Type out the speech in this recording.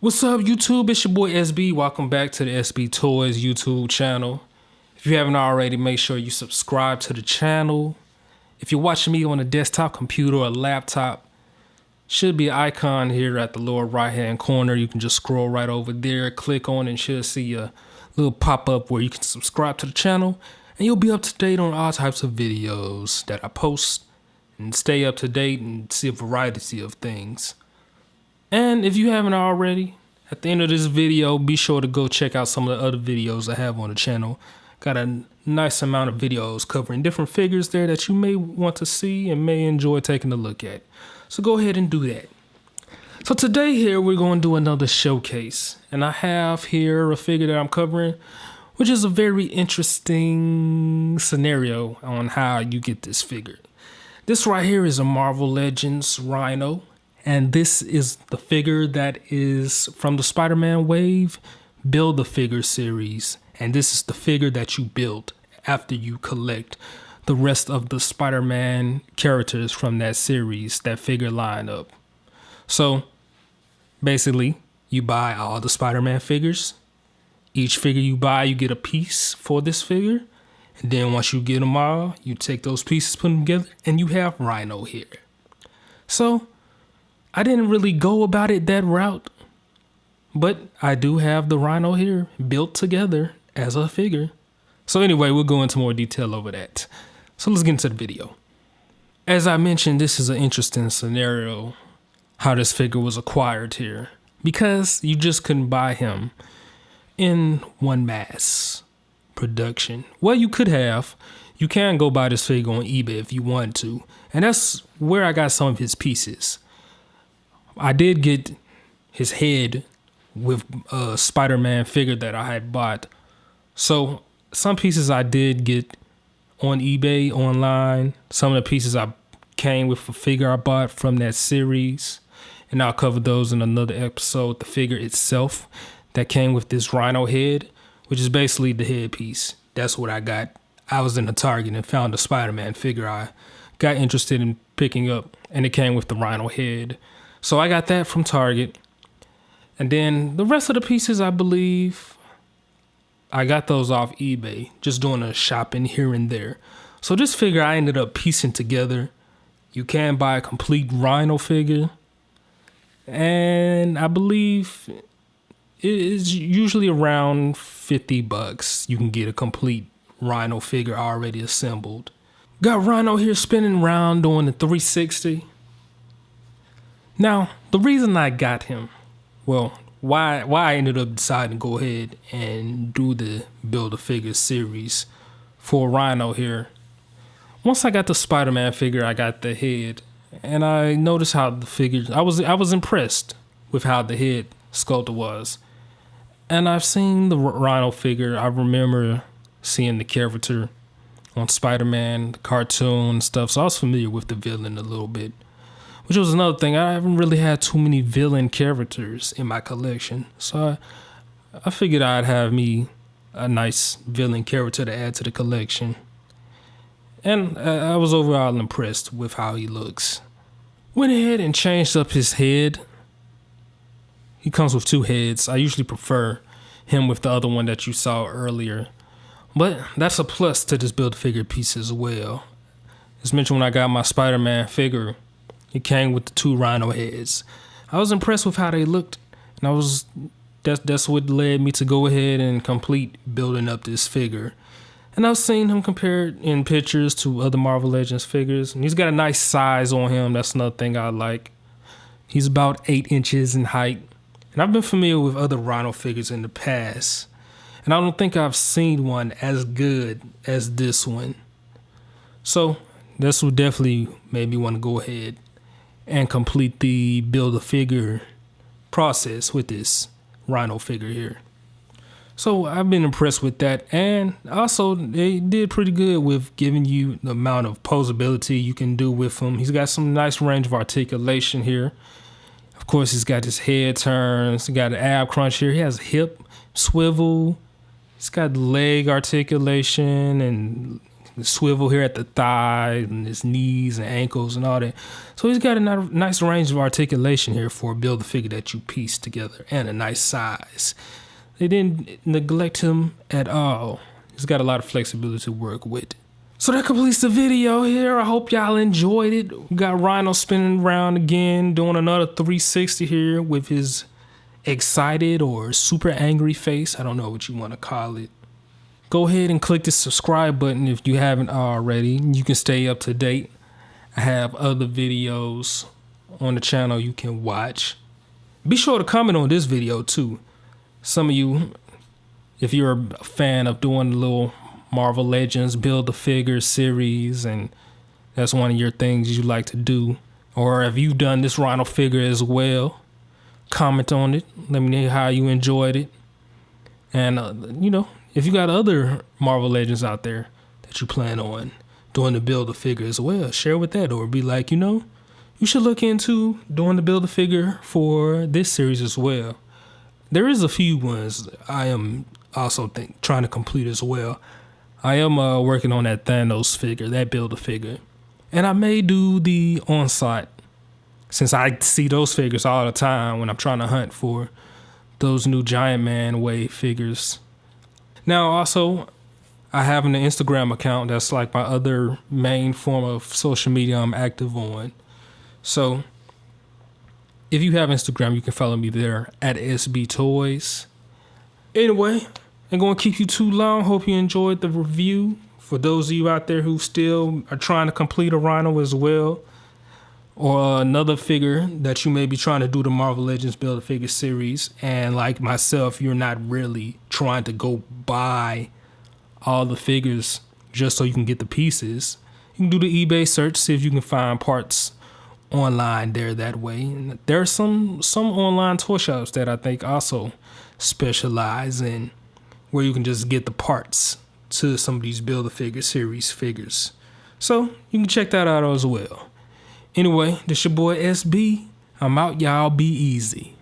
What's up, YouTube? It's your boy SB. Welcome back to the SB Toys YouTube channel. If you haven't already, make sure you subscribe to the channel. If you're watching me on a desktop computer or laptop, should be an icon here at the lower right hand corner. You can just scroll right over there, click on it, and should see a little pop-up where you can subscribe to the channel, and you'll be up to date on all types of videos that I post, and stay up to date and see a variety of things. And if you haven't already, at the end of this video, be sure to go check out some of the other videos I have on the channel. Got a nice amount of videos covering different figures there that you may want to see and may enjoy taking a look at. So go ahead and do that. So today here, we're going to do another showcase. And I have here a figure that I'm covering, which is a very interesting scenario on how you get this figure. This right here is a Marvel Legends Rhino. And this is the figure that is from the Spider-Man Wave Build-A-Figure series. And this is the figure that you build after you collect the rest of the Spider-Man characters from that series, that figure lineup. So basically, you buy all the Spider-Man figures. Each figure you buy, you get a piece for this figure. And then once you get them all, you take those pieces, put them together, and you have Rhino here. So I didn't really go about it that route, but I do have the Rhino here built together as a figure. So anyway, we'll go into more detail over that. So let's get into the video. As I mentioned, this is an interesting scenario, how this figure was acquired here, because you just couldn't buy him in one mass production. Well, you could have. You can go buy this figure on eBay if you want to, and that's where I got some of his pieces. I did get his head with a Spider-Man figure that I had bought. So some pieces I did get on eBay online. Some of the pieces I came with a figure I bought from that series. And I'll cover those in another episode. The figure itself that came with this Rhino head, which is basically the headpiece. That's what I got. I was in the Target and found a Spider-Man figure I got interested in picking up. And it came with the Rhino head. So I got that from Target. And then the rest of the pieces, I believe, I got those off eBay, just doing a shopping here and there. So this figure I ended up piecing together. You can buy a complete Rhino figure. And I believe it is usually around $50. You can get a complete Rhino figure already assembled. Got Rhino here spinning around doing the 360. Now, the reason I got him, well, why I ended up deciding to go ahead and do the Build-A-Figure series for Rhino here. Once I got the Spider-Man figure, I got the head, and I noticed how the figure, I was impressed with how the head sculptor was. And I've seen the Rhino figure. I remember seeing the character on Spider-Man, the cartoon and stuff, so I was familiar with the villain a little bit. Which was another thing. I haven't really had too many villain characters in my collection. So I figured I'd have me a nice villain character to add to the collection. And I was overall impressed with how he looks. Went ahead and changed up his head. He comes with two heads. I usually prefer him with the other one that you saw earlier. But that's a plus to this Build-A-Figure piece as well. As mentioned, when I got my Spider-Man figure, it came with the two Rhino heads. I was impressed with how they looked, and that's what led me to go ahead and complete building up this figure. And I've seen him compared in pictures to other Marvel Legends figures, and he's got a nice size on him. That's another thing I like. He's about 8 inches in height, and I've been familiar with other Rhino figures in the past, and I don't think I've seen one as good as this one. So this would definitely make me want to go ahead and complete the Build-A-Figure process with this Rhino figure here. So I've been impressed with that, and also they did pretty good with giving you the amount of posability you can do with him. He's got some nice range of articulation here. Of course, he's got his head turns, he got an ab crunch here, he has hip swivel, he's got leg articulation, and swivel here at the thigh and his knees and ankles and all that. So he's got a nice range of articulation here for a Build-A-Figure that you piece together, and a nice size. They didn't neglect him at all. He's got a lot of flexibility to work with. So that completes the video here. I hope y'all enjoyed it. We got Rhino spinning around again, doing another 360 here with his excited or super angry face. I don't know what you want to call it. Go ahead and click the subscribe button if you haven't already. You can stay up to date. I have other videos on the channel you can watch. Be sure to comment on this video too. Some of you, if you're a fan of doing the little Marvel Legends Build-A-Figure series and that's one of your things you like to do, or if you've done this Rhino figure as well, comment on it. Let me know how you enjoyed it. And, if you got other Marvel Legends out there that you plan on doing the Build-A-Figure as well, share with that, or be like, you should look into doing the Build-A-Figure for this series as well. There is a few ones I am also trying to complete as well. I am working on that Thanos figure, that Build-A-Figure. And I may do the Onslaught, since I see those figures all the time when I'm trying to hunt for those new Giant Man wave figures. Now, also, I have an Instagram account that's like my other main form of social media I'm active on. So, if you have Instagram, you can follow me there at SB Toys. Anyway, I'm going to keep you too long. Hope you enjoyed the review. For those of you out there who still are trying to complete a Rhino as well, or another figure that you may be trying to do the Marvel Legends Build-A-Figure series, and like myself, you're not really trying to go buy all the figures just so you can get the pieces, you can do the eBay search, see if you can find parts online there that way. And there are some online toy shops that I think also specialize in where you can just get the parts to some of these Build-A-Figure series figures. So you can check that out as well. Anyway, this your boy SB. I'm out, y'all. Be easy.